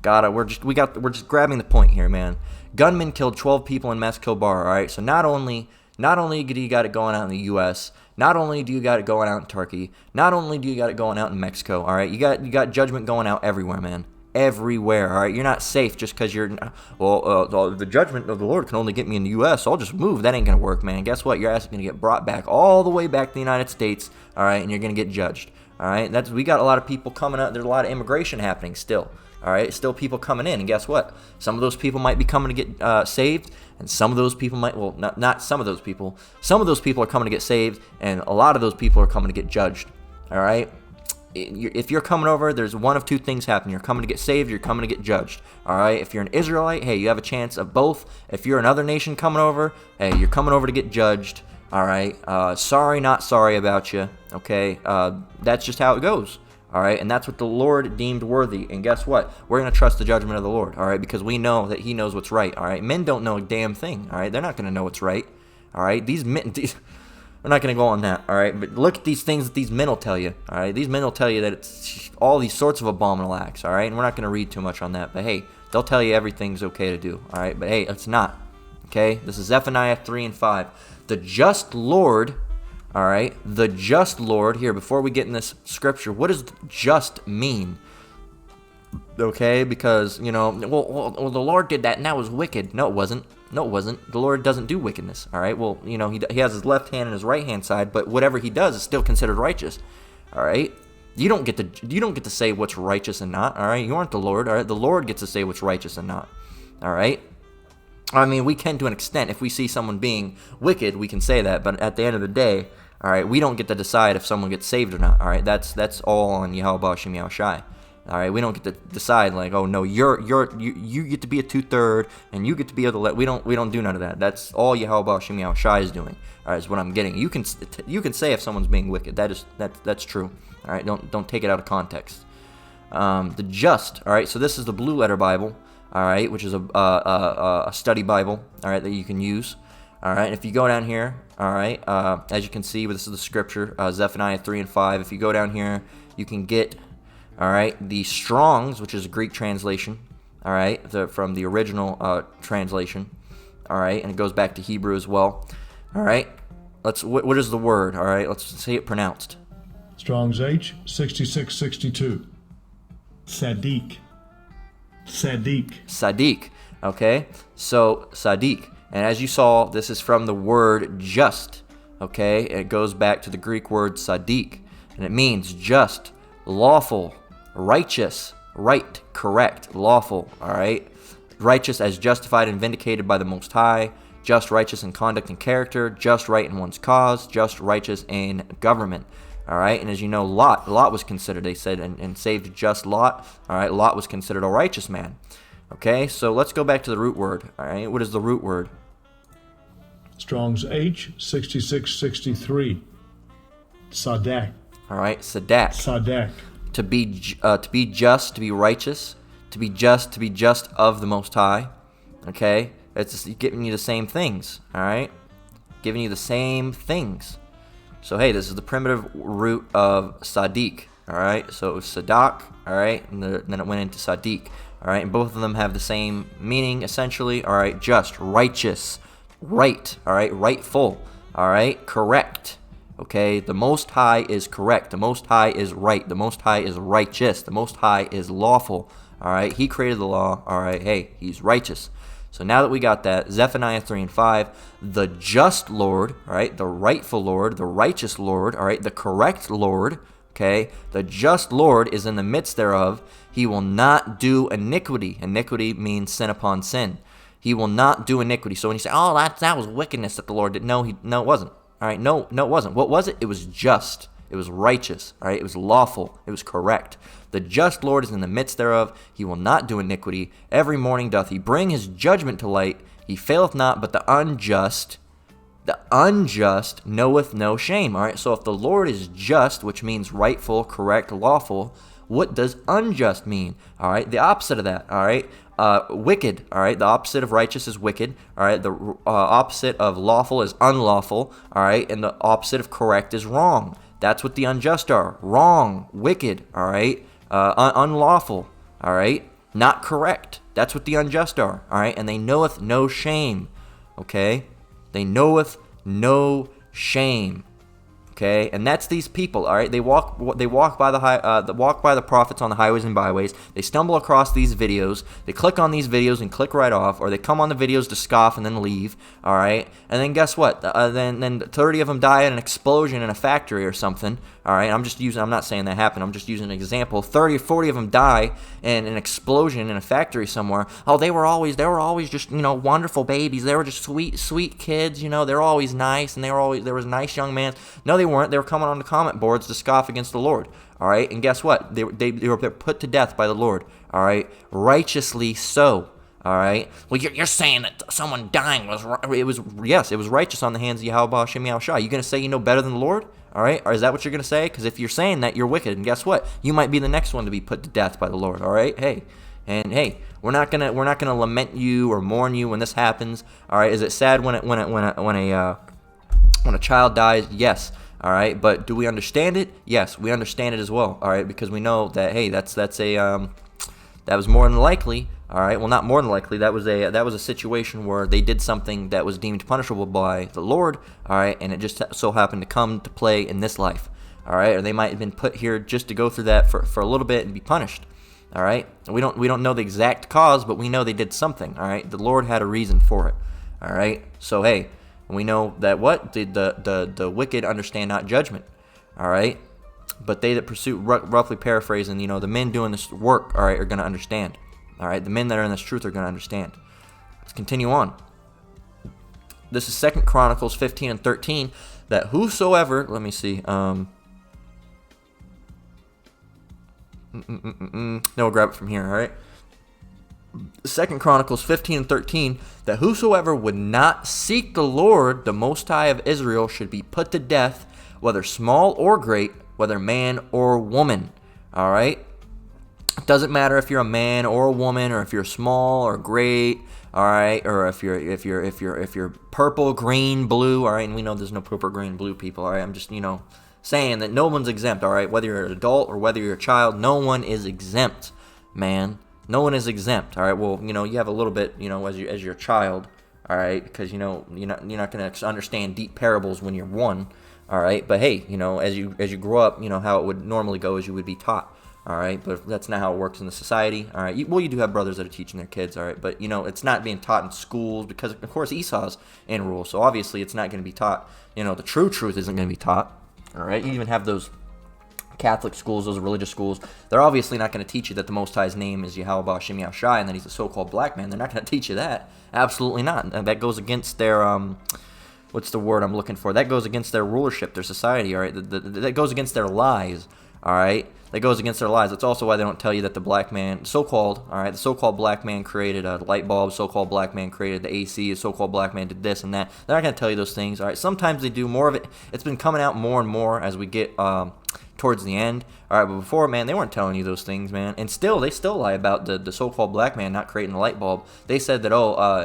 Speaker 1: we're just grabbing the point here, man. Gunmen killed 12 people in Mexico bar. All right, so not only do you got it going out in the U.S., not only do you got it going out in Turkey, not only do you got it going out in Mexico. All right, you got judgment going out everywhere, man. Everywhere. All right, you're not safe just because you're. The judgment of the Lord can only get me in the U.S. So I'll just move. That ain't gonna work, man. Guess what? Your ass is gonna get brought back all the way back to the United States. All right, and you're gonna get judged. All right, we got a lot of people coming up. There's a lot of immigration happening still. All right, still people coming in, and guess what? Some of those people might be coming to get saved, and some of those people might, not some of those people. Some of those people are coming to get saved, and a lot of those people are coming to get judged. All right, if you're coming over, there's one of 2 things happening. You're coming to get saved, you're coming to get judged. All right, if you're an Israelite, hey, you have a chance of both. If you're another nation coming over, hey, you're coming over to get judged. All right, sorry, not sorry about you. Okay, that's just how it goes. All right, and that's what the Lord deemed worthy. And guess what? We're going to trust the judgment of the Lord, all right, because we know that he knows what's right, all right? Men don't know a damn thing, all right? They're not going to know what's right, all right? We're not going to go on that, all right? But look at these things that these men will tell you, all right? These men will tell you that it's all these sorts of abominable acts, all right? And we're not going to read too much on that, but hey, they'll tell you everything's okay to do, all right? But hey, it's not, okay? This is Zephaniah 3 and 5. The just Lord... All right, the just Lord, here, before we get in this scripture, what does just mean? Okay, because, the Lord did that and that was wicked. No, it wasn't. The Lord doesn't do wickedness, all right? Well, he has his left hand and his right hand side, but whatever he does is still considered righteous, all right? You don't get to say what's righteous and not, all right? You aren't the Lord, all right? The Lord gets to say what's righteous and not, all right? I mean, we can to an extent. If we see someone being wicked, we can say that. But at the end of the day, all right, we don't get to decide if someone gets saved or not. All right, that's all on Yahweh Shem Yahushai. All right, we don't get to decide like, oh no, you get to be a 2/3 and you get to be able to let. We don't do none of that. That's all Yahweh Shem Yahushai is doing. All right, is what I'm getting. You can say if someone's being wicked. That's true. All right, don't take it out of context. The just. All right, so this is the Blue Letter Bible. All right, which is a study Bible. All right, that you can use. All right, and if you go down here, all right, as you can see, this is the scripture, Zephaniah 3 and 5. If you go down here, you can get, all right, the Strong's, which is a Greek translation, all right, from the original translation, all right, and it goes back to Hebrew as well. All right, what is the word? All right, let's say it pronounced.
Speaker 8: Strong's H 6662. Sadiq. Sadiq.
Speaker 1: Sadiq. Okay, so Sadiq. And as you saw, this is from the word just. Okay, it goes back to the Greek word Sadiq. And it means just, lawful, righteous, right, correct, lawful. All right, righteous as justified and vindicated by the Most High. Just, righteous in conduct and character. Just, right in one's cause. Just, righteous in government. All right, and as you know, Lot was considered, they said, and saved just Lot. All right, Lot was considered a righteous man. Okay, so let's go back to the root word. All right, what is the root word?
Speaker 8: Strong's H 6663. Sadak.
Speaker 1: All right, Sadak.
Speaker 8: Sadak.
Speaker 1: To be just, to be righteous, to be just of the Most High. Okay, it's just giving you the same things. All right, giving you the same things. So hey, this is the primitive root of Sadiq. All right, so it was Sadak. All right, and then it went into Sadiq. All right, and both of them have the same meaning essentially. All right, just, righteous, right. All right, rightful. All right, correct. Okay, the Most High is correct. The Most High is right. The Most High is righteous. The Most High is lawful. All right, He created the law. All right, hey, He's righteous. So now that we got that, Zephaniah 3 and 5, the just Lord, all right, the rightful Lord, the righteous Lord, all right, the correct Lord, okay, the just Lord is in the midst thereof. He will not do iniquity. Iniquity means sin upon sin. He will not do iniquity. So when you say, oh, that was wickedness that the Lord did, no, it wasn't. All right, no, it wasn't. What was it? It was just. It was righteous. All right, it was lawful. It was correct. The just Lord is in the midst thereof. He will not do iniquity. Every morning doth He bring His judgment to light. He faileth not, but the unjust knoweth no shame. All right, so if the Lord is just, which means rightful, correct, lawful, what does unjust mean? All right, the opposite of that. All right, wicked. All right, the opposite of righteous is wicked. All right, the opposite of lawful is unlawful. All right, and the opposite of correct is wrong. That's what the unjust are. Wrong, wicked. All right, unlawful. All right, not correct. That's what the unjust are. All right, and they knoweth no shame. Okay, they knoweth no shame. Okay, and that's these people. All right, they walk by the prophets on the highways and byways. They stumble across these videos. They click on these videos and click right off, or they come on the videos to scoff and then leave. All right, and then guess what? Then 30 of them die in an explosion in a factory or something. All right, I'm not saying that happened. I'm just using an example. 30 or 40 of them die in an explosion in a factory somewhere. Oh, they were always just, wonderful babies. They were just sweet kids. They're always nice, and there was nice young men. No, they weren't. They were coming on the comment boards to scoff against the Lord. All right, and guess what? They were put to death by the Lord. All right, righteously so. All right. Well, you're saying that someone dying was righteous on the hands of Yahweh Hashem Yahushua. You gonna say you know better than the Lord? All right. Or is that what you're gonna say? Because if you're saying that, you're wicked. And guess what? You might be the next one to be put to death by the Lord. All right. Hey, we're not gonna lament you or mourn you when this happens. All right. Is it sad when a child dies? Yes. All right. But do we understand it? Yes, we understand it as well. All right, because we know that that was more than likely. All right. Well, not more than likely. That was a situation where they did something that was deemed punishable by the Lord. All right, and it just so happened to come to play in this life. All right, or they might have been put here just to go through that for a little bit and be punished. All right, and we don't know the exact cause, but we know they did something. All right, the Lord had a reason for it. All right, so hey, we know that what the wicked understand not judgment. All right, but they that pursue, roughly paraphrasing, the men doing this work, all right, are going to understand. All right, the men that are in this truth are going to understand. Let's continue on. This is 2 Chronicles 15 and 13. That whosoever, let me see. No, we'll grab it from here. All right. 2 Chronicles 15 and 13. That whosoever would not seek the Lord, the Most High of Israel, should be put to death, whether small or great, whether man or woman. All right. It doesn't matter if you're a man or a woman, or if you're small or great, all right, or if you're purple, green, blue, all right, and we know there's no purple, green, blue people, all right. I'm just saying that no one's exempt, all right, whether you're an adult or whether you're a child, no one is exempt, man. No one is exempt, all right. Well, you have a little bit, as you're a child, all right, because you're not going to understand deep parables when you're one, all right. But hey, as you grow up, how it would normally go is you would be taught. All right, but that's not how it works in the society. All right, you do have brothers that are teaching their kids. All right, but it's not being taught in schools because, of course, Esau's in rule. So obviously, it's not going to be taught. The true truth isn't going to be taught. All right, you even have those Catholic schools, those religious schools. They're obviously not going to teach you that the Most High's name is Yahweh Ba'Shem Yahushai and that he's a so-called black man. They're not going to teach you that. Absolutely not. And that goes against their what's the word I'm looking for? That goes against their rulership, their society. All right, that goes against their lies. All right. That goes against their lies. That's also why they don't tell you that the black man, the so-called black man created a light bulb, so-called black man created the AC, so-called black man did this and that. They're not going to tell you those things, all right? Sometimes they do. More of it, it's been coming out more and more as we get towards the end, all right? But before, man, they weren't telling you those things, man. And they still lie about the so-called black man not creating the light bulb. They said that,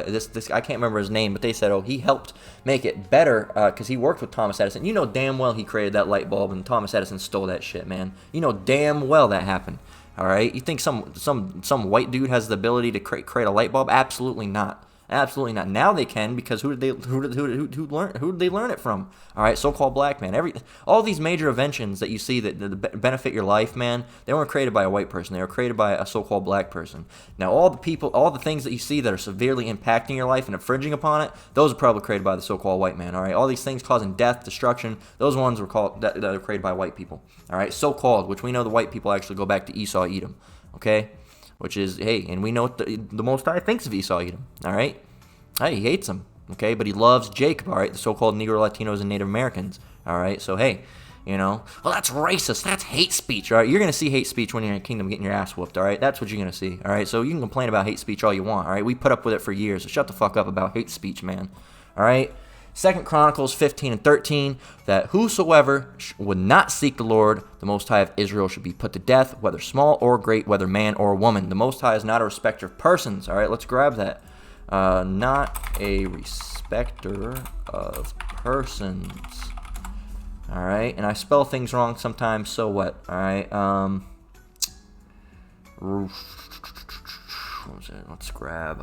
Speaker 1: this I can't remember his name, but they said, he helped make it better because he worked with Thomas Edison. You know damn well he created that light bulb and Thomas Edison stole that shit, man. You know damn well that happened. All right, you think some white dude has the ability to create a light bulb? Absolutely not. Absolutely not. Now they can because who did they learn it from? All right, so-called black man. All these major inventions that you see that benefit your life, man, they weren't created by a white person. They were created by a so-called black person. Now, all the things that you see that are severely impacting your life and infringing upon it, those are probably created by the so-called white man. All right, all these things causing death, destruction, those ones were called that are created by white people. All right, so-called, which we know the white people actually go back to Esau, Edom. Okay. Which is, hey, and we know what the Most High thinks of Esau, Edom, all right? Hey, he hates him, okay? But he loves Jacob, all right? The so-called Negro, Latinos, and Native Americans, all right? So, hey, well, that's racist. That's hate speech, all right? You're going to see hate speech when you're in the kingdom getting your ass whooped, all right? That's what you're going to see, all right? So you can complain about hate speech all you want, all right? We put up with it for years, so shut the fuck up about hate speech, man, all right? 2 Chronicles 15 and 13, that whosoever would not seek the Lord, the Most High of Israel, should be put to death, whether small or great, whether man or woman. The Most High is not a respecter of persons. All right, let's grab that. Not a respecter of persons. All right, and I spell things wrong sometimes, so what? All right, what was it? Let's grab,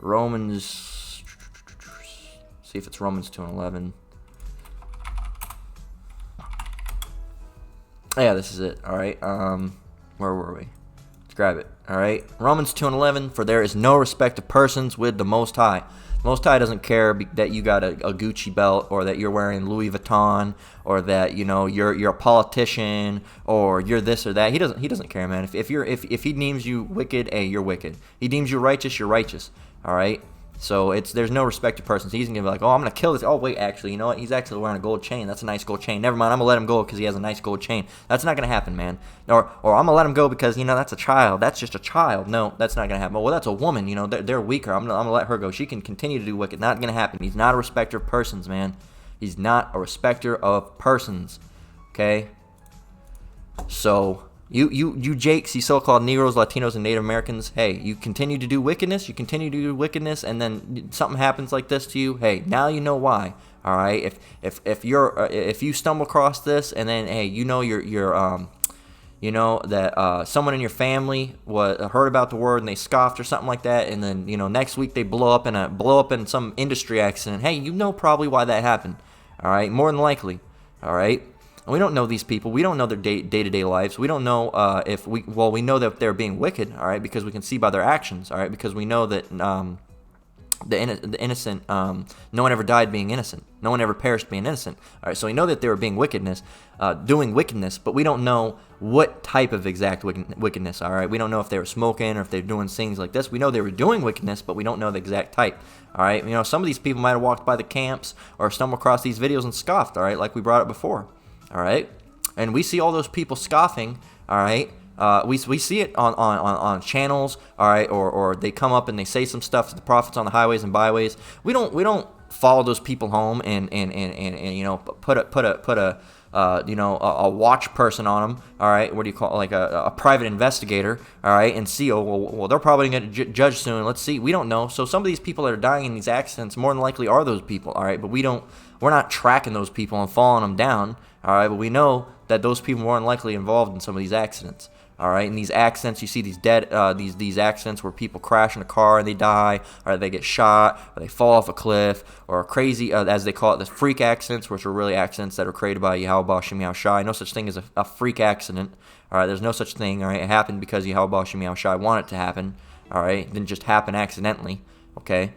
Speaker 1: Romans, see if it's Romans 2 and 11. Yeah, this is it. All right. Where were we? Let's grab it. All right. Romans 2 and 11. For there is no respect of persons with the Most High. The Most High doesn't care that you got a Gucci belt or that you're wearing Louis Vuitton or that you're a politician or you're this or that. He doesn't care, man. If he deems you wicked, hey, you're wicked. He deems you righteous, you're righteous. All right. So there's no respect to persons. He's gonna be like, I'm gonna kill this. Oh wait, actually, you know what? He's actually wearing a gold chain. That's a nice gold chain. Never mind, I'm gonna let him go because he has a nice gold chain. That's not gonna happen, man. Or I'm gonna let him go because that's a child. That's just a child. No, that's not gonna happen. Well, that's a woman. They're weaker. I'm gonna let her go. She can continue to do wicked. Not gonna happen. He's not a respecter of persons, man. He's not a respecter of persons. Okay. So. You Jakes, you so-called Negroes, Latinos, and Native Americans, hey, you continue to do wickedness, and then something happens like this to you, hey, now you know why, all right? If you stumble across this, and then, hey, that someone in your family heard about the word and they scoffed or something like that, and then, next week they blow up in some industry accident, hey, probably why that happened, all right? More than likely, all right? We don't know these people. We don't know their day-to-day lives. We don't know we know that they're being wicked, all right, because we can see by their actions, all right, because we know that the innocent, no one ever died being innocent. No one ever perished being innocent, all right, so we know that they were doing wickedness, but we don't know what type of exact wickedness, all right. We don't know if they were smoking or if they're doing things like this. We know they were doing wickedness, but we don't know the exact type, all right. Some of these people might have walked by the camps or stumbled across these videos and scoffed, all right, like we brought up before. All right, and we see all those people scoffing. All right, we see it on channels. All right, or they come up and they say some stuff to the prophets on the highways and byways. We don't follow those people home and put a watch person on them, all right? What do you call it? Like a private investigator, all right? And see, well, they're probably going to get judged soon. Let's see. We don't know. So some of these people that are dying in these accidents more than likely are those people, all right? But we're not tracking those people and following them down, all right? But we know that those people more than likely involved in some of these accidents. All right, in these accidents, you see these these accidents where people crash in a car and they die, or they get shot, or they fall off a cliff, or crazy, as they call it, the freak accidents, which are really accidents that are created by Yahweh Shem Yahushai. No such thing as a freak accident. All right, there's no such thing. All right, it happened because Yahweh Shem Yahushai wanted it to happen. All right, it didn't just happen accidentally. Okay,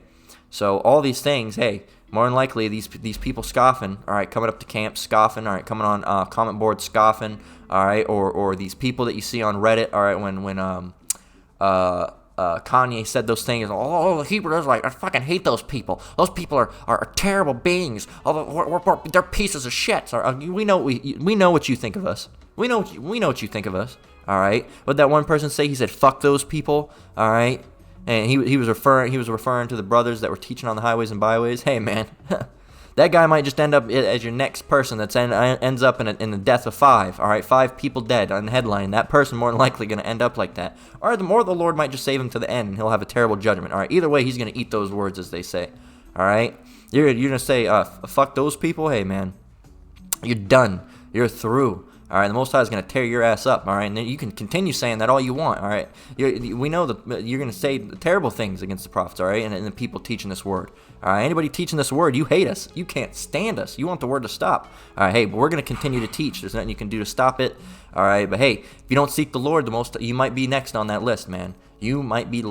Speaker 1: so all these things, hey, more than likely these people scoffing. All right, coming up to camp scoffing. All right, coming on comment board scoffing. All right, or these people that you see on Reddit. All right, when Kanye said those things, the Hebrews, like, I fucking hate those people. Those people are terrible beings. They're pieces of shit. We know what you think of us. We know what you think of us. All right, what that one person say? He said, "Fuck those people." All right, and he was referring to the brothers that were teaching on the highways and byways. Hey, man. That guy might just end up as your next person that ends up in the death of 5. All right, 5 people dead on the headline. That person more than likely going to end up like that. Or the Lord might just save him to the end, and he'll have a terrible judgment. All right, either way, he's going to eat those words, as they say. All right, you're going to say, fuck those people? Hey, man, you're done. You're through. All right, the Most High is going to tear your ass up. All right, and then you can continue saying that all you want. All right, we know that you're going to say terrible things against the prophets. All right, and the people teaching this word. All right, anybody teaching this word, you hate us. You can't stand us. You want the word to stop. All right, hey, but we're going to continue to teach. There's nothing you can do to stop it. All right, but hey, if you don't seek the Lord, you might be next on that list, man. You might be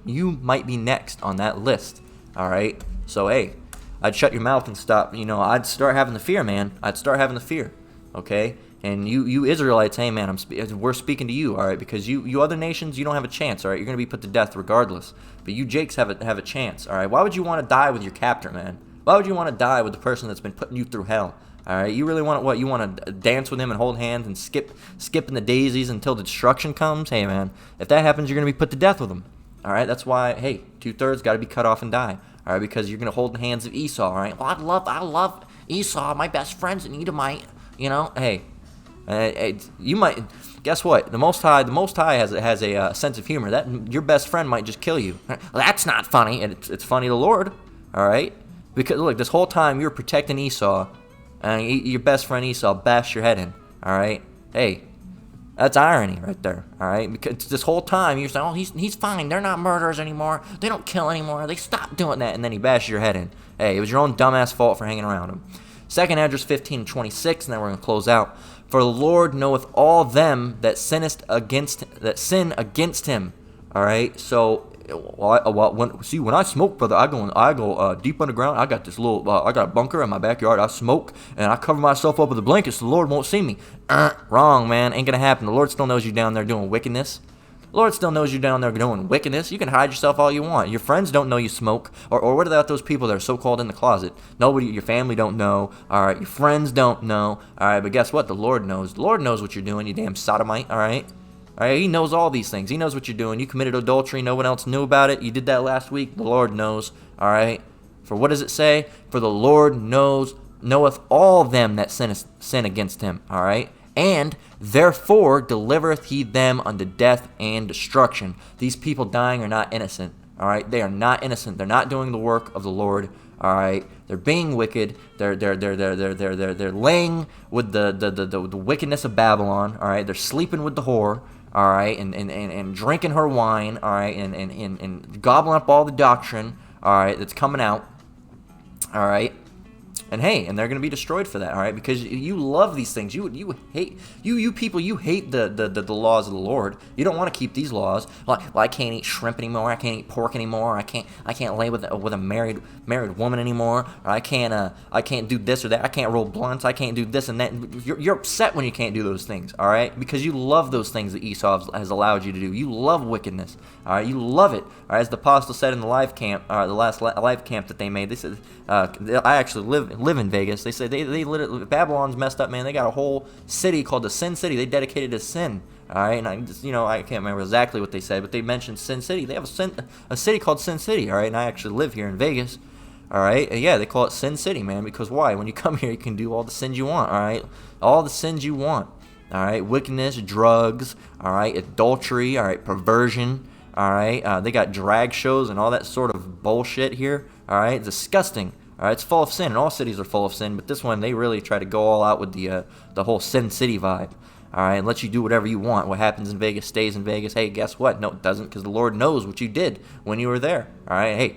Speaker 1: You might be next on that list. All right, so hey, I'd shut your mouth and stop. I'd start having the fear, man. I'd start having the fear. Okay, and you Israelites, hey man, we're speaking to you, all right, because you other nations, you don't have a chance, all right. You're gonna be put to death regardless, but you Jakes have a chance, all right. Why would you want to die with your captor, man? Why would you want to die with the person that's been putting you through hell? All right, you really want what? You want to dance with him and hold hands and skipping the daisies until the destruction comes? Hey man, if that happens, you're gonna be put to death with him. All right, that's why, hey, 2/3 got to be cut off and die. All right, because you're gonna hold the hands of Esau. All right, well, I love Esau, my best friend's an Edomite. Hey, you might guess what? The Most High has a sense of humor. That your best friend might just kill you. Well, that's not funny, and it's funny to the Lord. All right, because look, this whole time you're protecting Esau, and your best friend Esau bashed your head in. All right, hey, that's irony right there. All right, because this whole time you're saying, oh, he's fine. They're not murderers anymore. They don't kill anymore. They stopped doing that, and then he bashed your head in. Hey, it was your own dumbass fault for hanging around him. 2nd Esdras 15:26, and then we're going to close out. For the Lord knoweth all them that sin against him. All right, so when I smoke, brother, I go deep underground. I got this I got a bunker in my backyard. I smoke and I cover myself up with a blanket so the Lord won't see me. Wrong, man, ain't gonna happen. The Lord still knows you down there doing wickedness. The Lord still knows you down there doing wickedness. You can hide yourself all you want. Your friends don't know you smoke. Or what about those people that are so-called in the closet? Nobody, your family don't know. All right, your friends don't know. All right, but guess what? The Lord knows. The Lord knows what you're doing, you damn sodomite, all right? All right, he knows all these things. He knows what you're doing. You committed adultery. No one else knew about it. You did that last week. The Lord knows, all right? For what does it say? For the Lord knoweth all them that sin against him, all right? And therefore delivereth he them unto death and destruction. These people dying are not innocent. All right, they are not innocent. They're not doing the work of the Lord. All right, they're being wicked. They're laying with the wickedness of Babylon. All right, they're sleeping with the whore. All right, and drinking her wine. All right, and gobbling up all the doctrine. All right, that's coming out. All right. And hey, and they're going to be destroyed for that, all right? Because you love these things. You hate people. You hate the laws of the Lord. You don't want to keep these laws. Well, I can't eat shrimp anymore. I can't eat pork anymore. I can't lay with a married woman anymore. Or I can't do this or that. I can't roll blunts. I can't do this and that. You're upset when you can't do those things, all right? Because you love those things that Esau has allowed you to do. You love wickedness, all right? You love it, all right? As the apostle said in the live camp, the last live camp that they made, they said, I actually live in Vegas. They said they literally, Babylon's messed up, man. They got a whole city called the Sin City. They dedicated it to sin. All right, and I can't remember exactly what they said, but they mentioned Sin City. They have a city called Sin City. All right, and I actually live here in Vegas. All right, yeah, they call it Sin City, man, because why? When you come here, you can do all the sins you want. All right, all the sins you want. All right, wickedness, drugs. All right, adultery. All right, perversion. All right, they got drag shows and all that sort of bullshit here. All right, disgusting. All right, it's full of sin, and all cities are full of sin, but this one they really try to go all out with the whole Sin City vibe. All right, and let you do whatever you want. What happens in Vegas stays in Vegas. Hey, guess what? No, it doesn't, because the Lord knows what you did when you were there. All right, hey.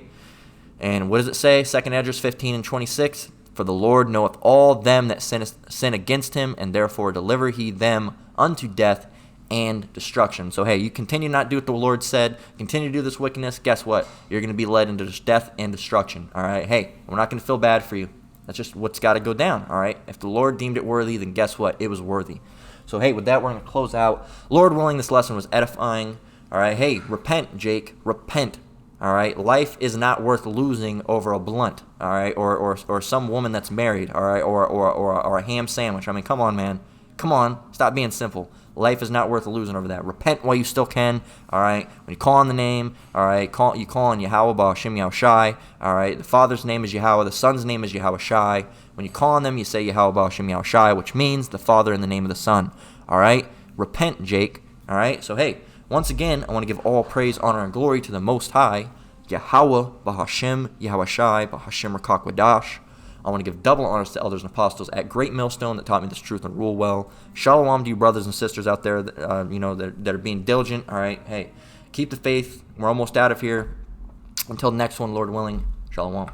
Speaker 1: And what does it say? 2nd Esdras 15 and 26. For the Lord knoweth all them that sin against him, and therefore deliver he them unto death and destruction. So hey, you continue not to do what the Lord said, continue to do this wickedness, guess what? You're going to be led into death and destruction. All right, hey, we're not going to feel bad for you. That's just what's got to go down. All right, if the Lord deemed it worthy, then guess what? It was worthy. So hey, with that, we're going to close out. Lord willing, this lesson was edifying. All right, hey, repent, Jake, repent. All right, life is not worth losing over a blunt. All right, or some woman that's married. All right, or a ham sandwich. I mean, come on, man, come on, stop being simple. Life is not worth losing over that. Repent while you still can. All right, when you call on the name, all right, you call on Yahweh Ba'Hashem Yahushai. All right, the Father's name is Yahweh, the Son's name is Yahushai. When you call on them, you say Yahweh Ba'Hashem Yahushai, which means the Father in the name of the Son. All right, repent, Jake. All right, so hey. Once again, I want to give all praise, honor, and glory to the Most High, Yahweh, Ba'Hashem, Yahushai, Ba'Hashem Rakakwadash. I want to give double honors to elders and apostles at Great Millstone that taught me this truth and rule well. Shalom to you brothers and sisters out there that, that are being diligent. All right, hey, keep the faith. We're almost out of here. Until the next one, Lord willing, Shalom.